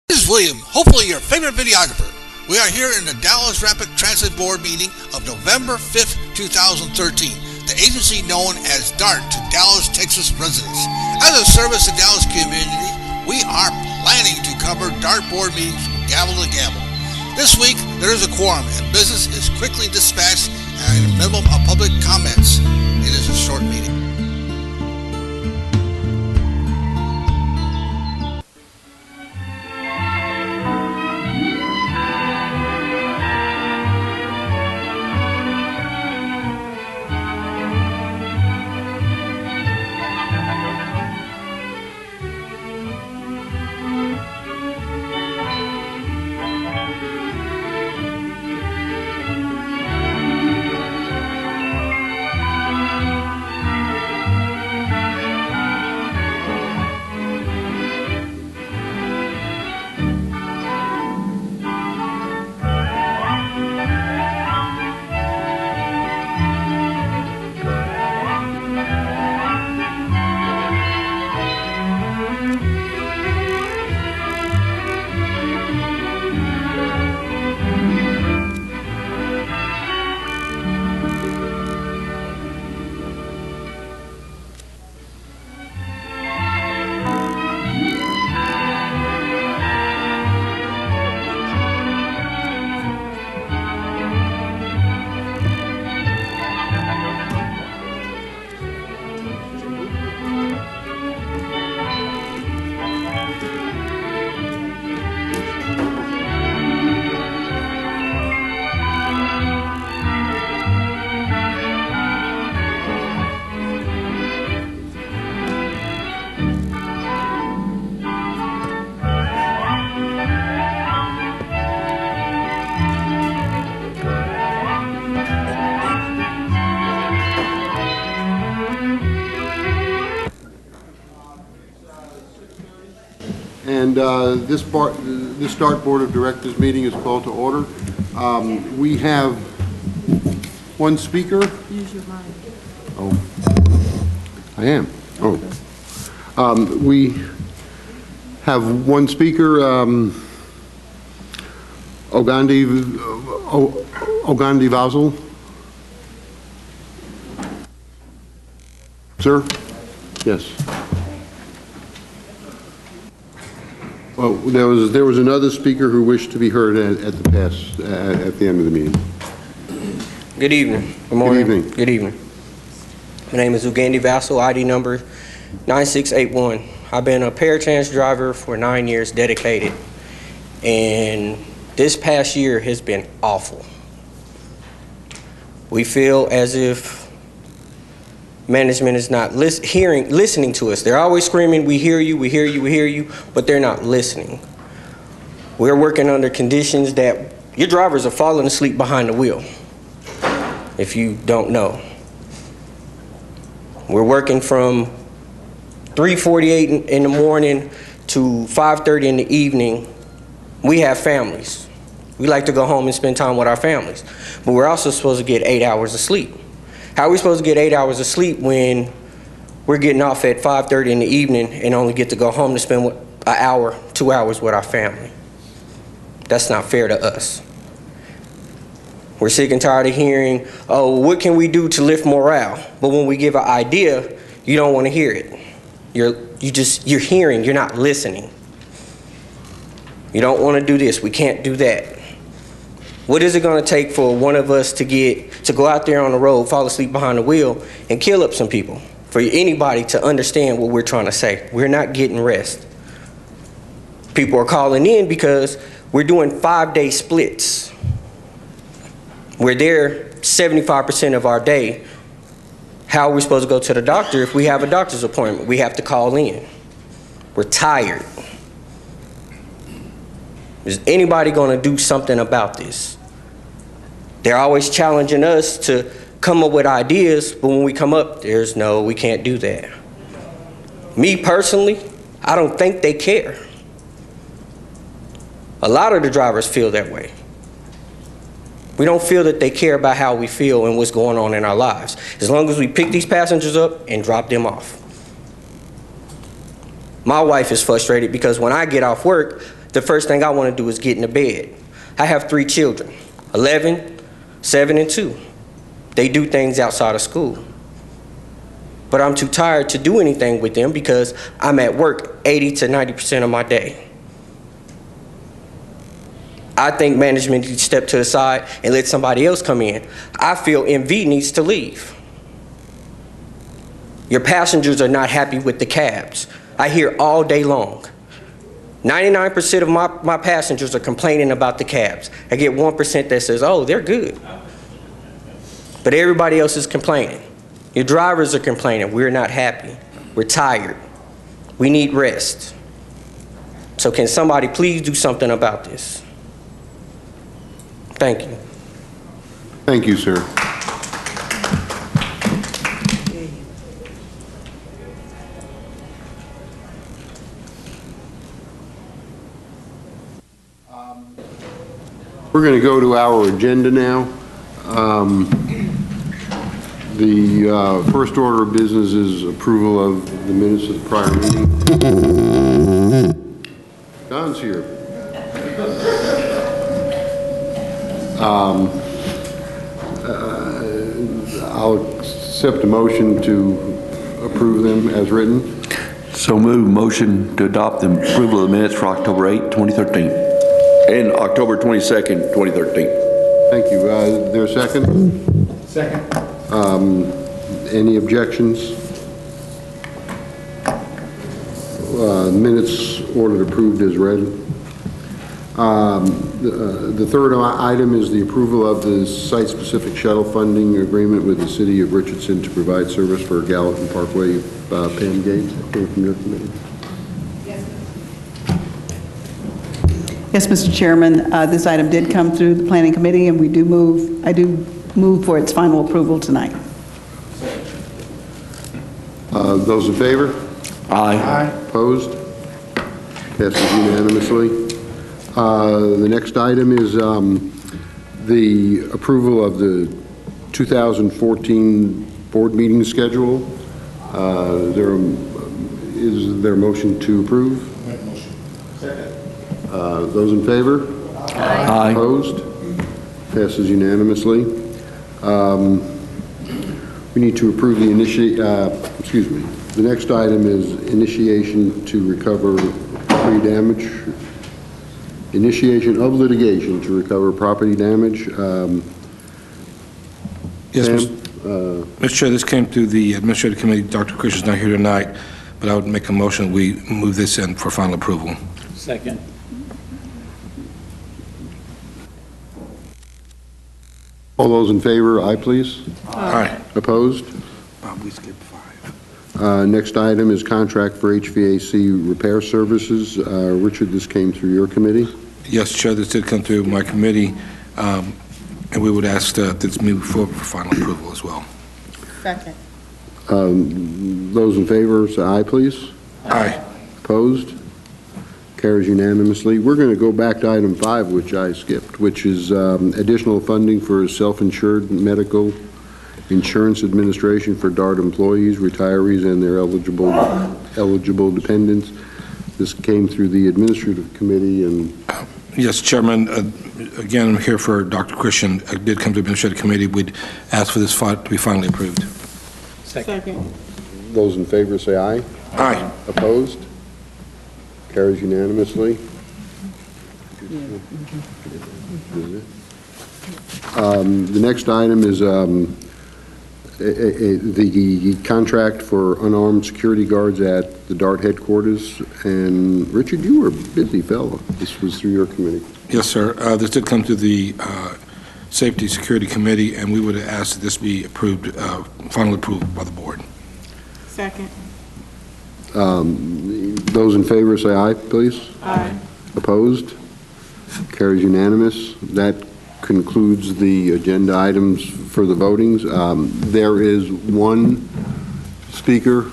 This is William, hopefully your favorite videographer. We are here in the Dallas Rapid Transit Board meeting of November 5th, 2013, the agency known as D.A.R.T to Dallas, Texas residents. As a service to Dallas community, we are planning to cover D.A.R.T board meetings from gavel to gavel. This week, there is a quorum and business is quickly dispatched and a minimum of public comments. It is a short meeting. And this D.A.R.T Board of Directors meeting is called to order. We have one speaker. Use your mic. Oh, I am. Oh, we have one speaker. Ogandi Vazel. Sir? Yes. Well, there was another speaker who wished to be heard at the end of the meeting. Good evening. Good morning. Good evening. Good evening. My name is Ogandi Vassal, ID number 9681. I've been a paratrans driver for 9 years, dedicated, and this past year has been awful. We feel as if management is not listening to us. They're always screaming, we hear you, we hear you, we hear you, but they're not listening. We're working under conditions that your drivers are falling asleep behind the wheel, if you don't know. We're working from 3:48 in the morning to 5:30 in the evening. We have families. We like to go home and spend time with our families, but we're also supposed to get 8 hours of sleep. How are we supposed to get 8 hours of sleep when we're getting off at 5:30 in the evening and only get to go home to spend an hour, 2 hours with our family? That's not fair to us. We're sick and tired of hearing, oh, what can we do to lift morale? But when we give an idea, you don't want to hear it. You're hearing, you're not listening. You don't want to do this, we can't do that. What is it going to take for one of us to go out there on the road, fall asleep behind the wheel, and kill up some people? For anybody to understand what we're trying to say. We're not getting rest. People are calling in because we're doing 5-day splits. We're there 75% of our day. How are we supposed to go to the doctor if we have a doctor's appointment? We have to call in. We're tired. Is anybody going to do something about this? They're always challenging us to come up with ideas, but when we come up, there's no, we can't do that. Me personally, I don't think they care. A lot of the drivers feel that way. We don't feel that they care about how we feel and what's going on in our lives, as long as we pick these passengers up and drop them off. My wife is frustrated because when I get off work, the first thing I want to do is get into bed. I have 3 children, 11, 7, and 2. They do things outside of school. But I'm too tired to do anything with them because I'm at work 80 to 90% of my day. I think management needs to step to the side and let somebody else come in. I feel MV needs to leave. Your passengers are not happy with the cabs. I hear all day long. 99% of my passengers are complaining about the cabs. I get 1% that says, oh, they're good. But everybody else is complaining. Your drivers are complaining. We're not happy. We're tired. We need rest. So can somebody please do something about this? Thank you. Thank you, sir. We're going to go to our agenda now. The first order of business is approval of the minutes of the prior meeting. Don's here. I'll accept a motion to approve them as written. So move. Motion to adopt the approval of the minutes for October 8, 2013 and October 22nd, 2013. Thank you. There a second? Second. Any objections? Minutes ordered approved as read. The third item is the approval of the site-specific shuttle funding agreement with the City of Richardson to provide service for Gallatin Parkway. Pam Gates, came from your committee. Yes, Mr. Chairman, this item did come through the Planning Committee, and I do move for its final approval tonight. Those in favor? Aye. Opposed? Passes unanimously. The next item is the approval of the 2014 board meeting schedule. Is there a motion to approve? Motion. Second. Those in favor? Aye. Opposed? Passes unanimously. We need to approve the the next item is initiation to recover property damage. Initiation of litigation to recover property damage. Yes, Sam, Mr. Chair, this came through the Administrative Committee. Dr. Christian's not here tonight, but I would make a motion we move this in for final approval. Second. all those in favor, aye, please. Aye. Opposed? Bob, we skipped 5. Next item is contract for HVAC repair services. Richard, this came through your committee. Yes, Chair, this did come through my committee, and we would ask that this move forward for final approval as well. Second. Those in favor, say aye, please. Aye. Opposed? Carries unanimously. We're going to go back to item 5, which I skipped, which is additional funding for self-insured medical insurance administration for D.A.R.T employees, retirees, and their eligible dependents. This came through the Administrative Committee and... Yes, Chairman. Again, I'm here for Dr. Christian. It did come to the Administrative Committee. We'd ask for this to be finally approved. Second. Those in favor say aye. Aye. Opposed? Carries unanimously. The next item is the contract for unarmed security guards at the D.A.R.T headquarters. And Richard, you were a busy fellow. This was through your committee. Yes, sir. This did come to the Safety Security Committee, and we would ask that this be approved, final approval by the board. Second. Those in favor say aye, please. Aye. Opposed? Carries unanimous. That concludes the agenda items for the votings. There is one speaker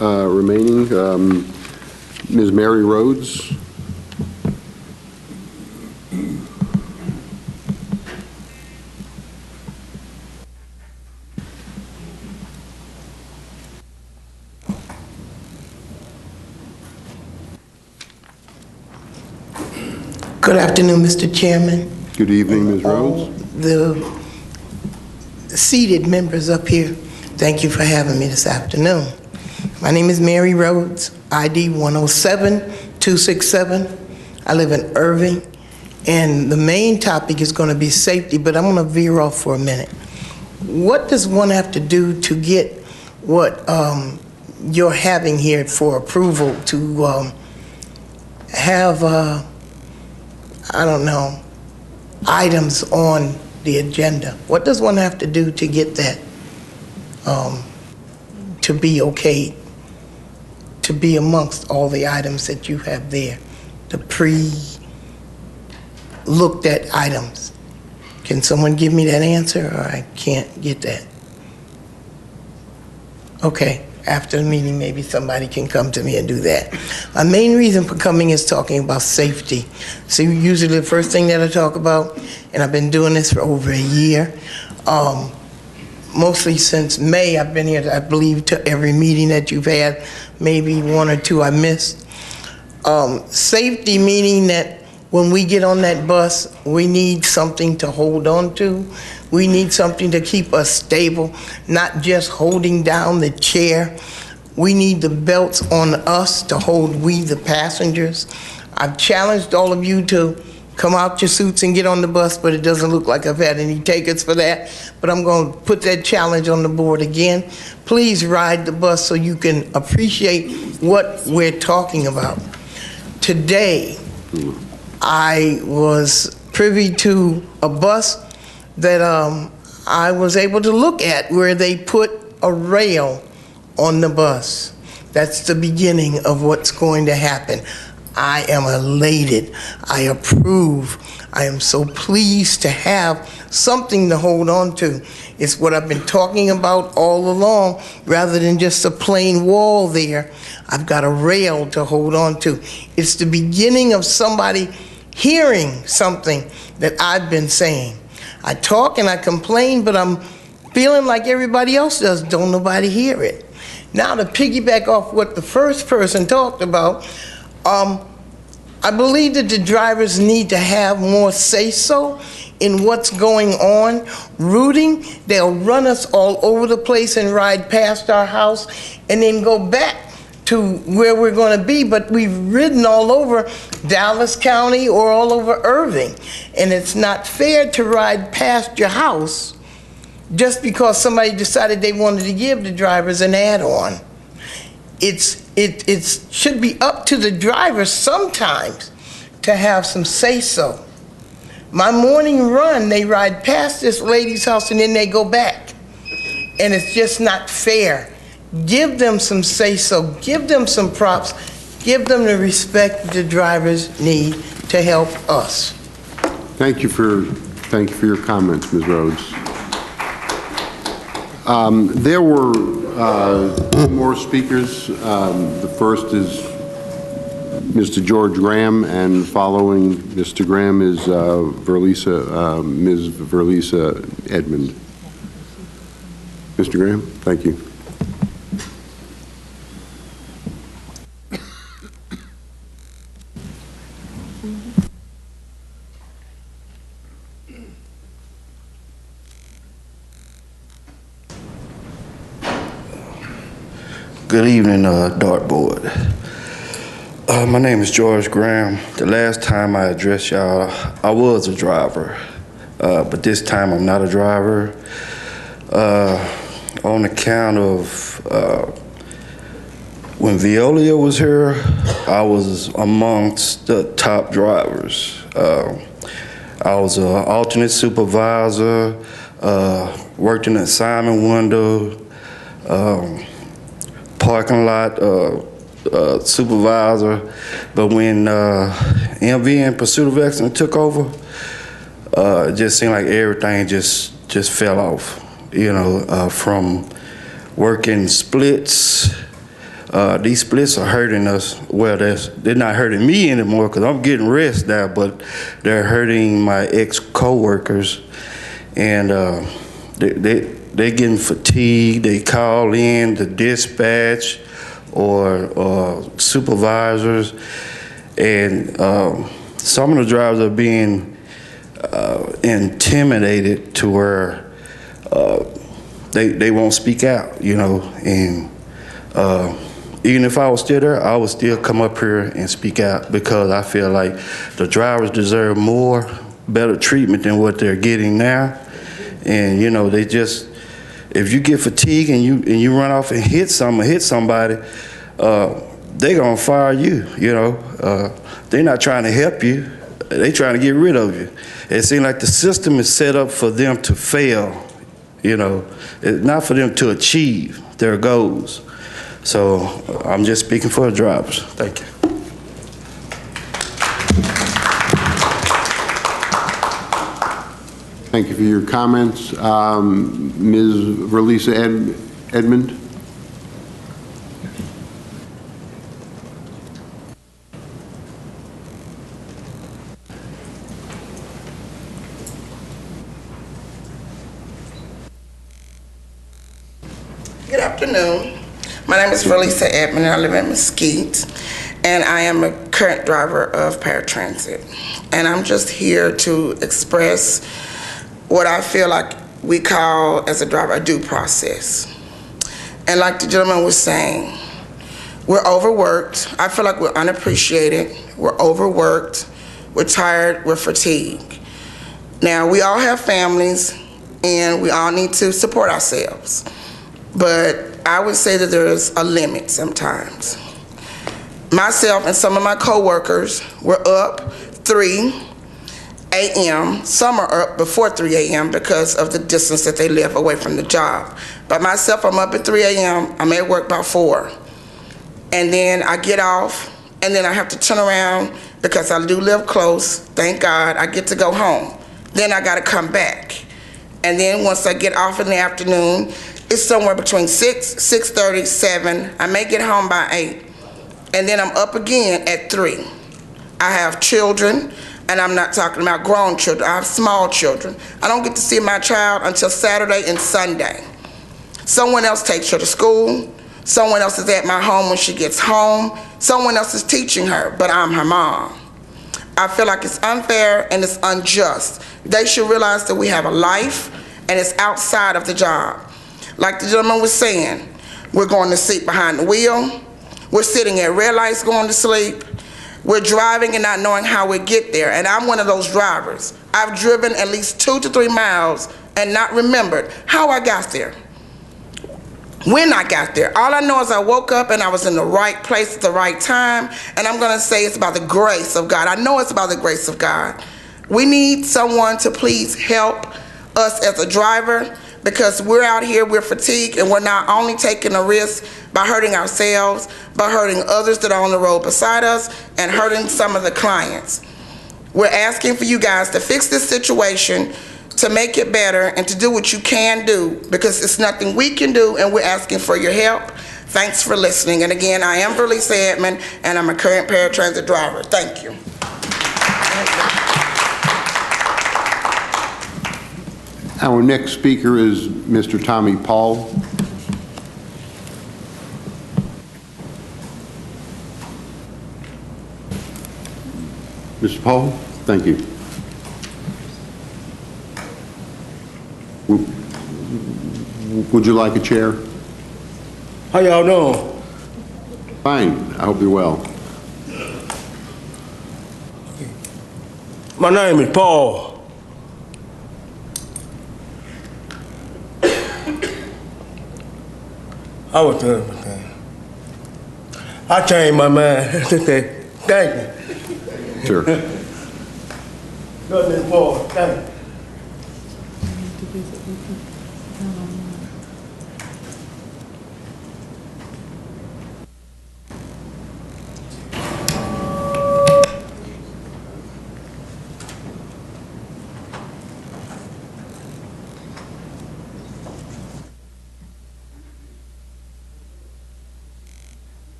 remaining, Ms. Mary Rhodes. Good afternoon, Mr. Chairman. Good evening, Ms. Rhodes. The seated members up here, thank you for having me this afternoon. My name is Mary Rhodes, ID 107267. I live in Irving, and the main topic is going to be safety, but I'm going to veer off for a minute. What does one have to do to get what you're having here for approval to have, I don't know, items on the agenda? What does one have to do to get that to be okay, to be amongst all the items that you have there, the pre-looked at items? Can someone give me that answer, or I can't get that? Okay, after the meeting, maybe somebody can come to me and do that. My main reason for coming is talking about safety. So usually the first thing that I talk about, and I've been doing this for over a year, mostly since May. I've been here, I believe, to every meeting that you've had, maybe one or two I missed. Safety meaning that when we get on that bus, we need something to hold on to. We need something to keep us stable, not just holding down the chair. We need the belts on us to hold we, the passengers. I've challenged all of you to come out your suits and get on the bus, but it doesn't look like I've had any takers for that. But I'm going to put that challenge on the board again. Please ride the bus so you can appreciate what we're talking about. Today, I was privy to a bus that I was able to look at where they put a rail on the bus. That's the beginning of what's going to happen. I am elated. I approve. I am so pleased to have something to hold on to. It's what I've been talking about all along, rather than just a plain wall there. I've got a rail to hold on to. It's the beginning of somebody hearing something that I've been saying. I talk and I complain, but I'm feeling like everybody else does. Don't nobody hear it. Now, to piggyback off what the first person talked about, I believe that the drivers need to have more say-so in what's going on. Routing, they'll run us all over the place and ride past our house and then go back to where we're going to be, but we've ridden all over Dallas County or all over Irving, and it's not fair to ride past your house just because somebody decided they wanted to give the drivers an add-on. It should be up to the drivers sometimes to have some say-so. My morning run, they ride past this lady's house and then they go back, and it's just not fair. Give them some say-so, give them some props, give them the respect the drivers need to help us. Thank you for your comments, Ms. Rhodes. There were two more speakers. The first is Mr. George Graham, and following Mr. Graham is Ms. Verlisa Edmond. Mr. Graham, thank you. Good evening, D.A.R.T board. My name is George Graham. The last time I addressed y'all, I was a driver, but this time I'm not a driver. On account of when Veolia was here, I was amongst the top drivers. I was an alternate supervisor, worked in the assignment window, parking lot supervisor, but when MV and Pursuit of Excellence took over, it just seemed like everything just fell off. You know, from working splits, these splits are hurting us. Well, they're not hurting me anymore because I'm getting rest now, but they're hurting my ex-co-workers, and they're getting fatigued. They call in the dispatch or supervisors, and some of the drivers are being intimidated to where they won't speak out, you know, and even if I was still there, I would still come up here and speak out because I feel like the drivers deserve more, better treatment than what they're getting now. And, you know, they just, if you get fatigued and you run off and hit somebody, they're gonna fire you, you know. They're not trying to help you, they're trying to get rid of you. It seems like the system is set up for them to fail, you know. It's not for them to achieve their goals. So I'm just speaking for the drivers. Thank you. Thank you for your comments. Ms. Verlisa Edmond? Good afternoon. My name is Verlisa Edmond, and I live in Mesquite, and I am a current driver of paratransit. And I'm just here to express what I feel like we call, as a driver, a due process. And like the gentleman was saying, we're overworked. I feel like we're unappreciated. We're overworked. We're tired. We're fatigued. Now, we all have families, and we all need to support ourselves. But I would say that there is a limit sometimes. Myself and some of my coworkers were up 3 a.m. Some are up before 3 a.m. because of the distance that they live away from the job. But myself, I'm up at 3 a.m. I'm at work by 4. And then I get off, and then I have to turn around because I do live close. Thank God I get to go home. Then I got to come back. And then once I get off in the afternoon, it's somewhere between 6, 6:30, 7. I may get home by 8. And then I'm up again at 3. I have children, and I'm not talking about grown children. I have small children. I don't get to see my child until Saturday and Sunday. Someone else takes her to school. Someone else is at my home when she gets home. Someone else is teaching her, but I'm her mom. I feel like it's unfair and it's unjust. They should realize that we have a life, and it's outside of the job. Like the gentleman was saying, we're going to sleep behind the wheel. We're sitting at red lights going to sleep. We're driving and not knowing how we get there. And I'm one of those drivers. I've driven at least 2 to 3 miles and not remembered how I got there. When I got there, all I know is I woke up and I was in the right place at the right time. And I'm going to say it's about the grace of God. I know it's about the grace of God. We need someone to please help us as a driver, because we're out here, we're fatigued, and we're not only taking a risk by hurting ourselves, but hurting others that are on the road beside us and hurting some of the clients. We're asking for you guys to fix this situation, to make it better, and to do what you can do, because it's nothing we can do, and we're asking for your help. Thanks for listening. And again, I am Verlisa Edmond, and I'm a current paratransit driver. Thank you. Our next speaker is Mr. Tommy Paul. Mr. Paul, thank you. Would you like a chair? How y'all doing? Fine. I hope you're well. My name is Paul. I was doing my thing. I changed my mind. Thank you. Sure. Good, Miss Paul. Thank you.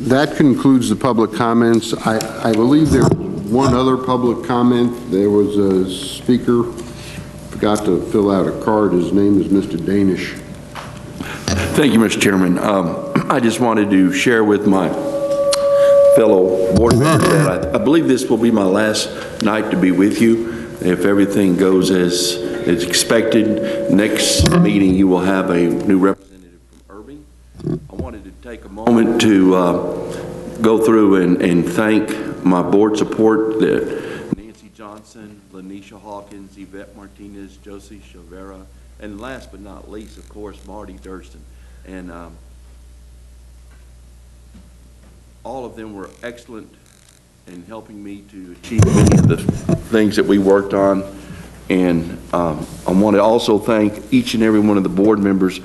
That concludes the public comments. I believe there's one other public comment. There was a speaker, forgot to fill out a card. His name is Mr. Danish. Thank you, Mr. Chairman. I just wanted to share with my fellow board members that I believe this will be my last night to be with you. If everything goes as expected, next meeting you will have a new representative from Irving. I wanted to take a moment to go through and thank my board support, Nancy Johnson, Lanisha Hawkins, Yvette Martinez, Josie Chavera, and last but not least, of course, Marty Durston. And all of them were excellent in helping me to achieve many of the things that we worked on. And I want to also thank each and every one of the board members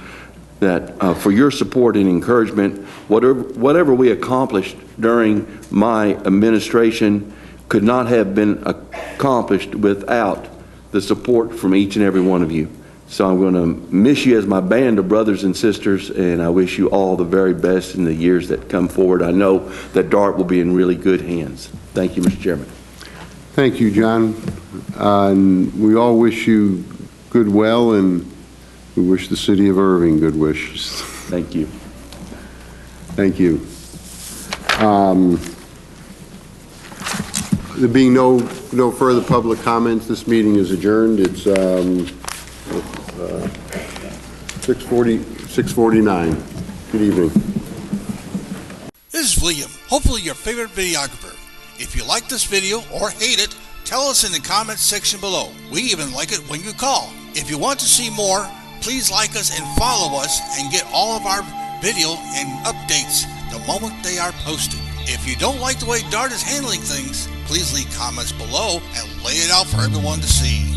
that for your support and encouragement. Whatever we accomplished during my administration could not have been accomplished without the support from each and every one of you. So I'm going to miss you as my band of brothers and sisters, and I wish you all the very best in the years that come forward. I know that D.A.R.T will be in really good hands. Thank you, Mr. Chairman. Thank you, John. And we all wish you good well, and we wish the city of Irving good wishes. Thank you. Thank you. There being no further public comments, this meeting is adjourned. It's 6:49. Good evening. This is William, hopefully your favorite videographer. If you like this video or hate it, tell us in the comments section below. We even like it when you call. If you want to see more, please like us and follow us and get all of our video and updates the moment they are posted. If you don't like the way D.A.R.T is handling things, please leave comments below and lay it out for everyone to see.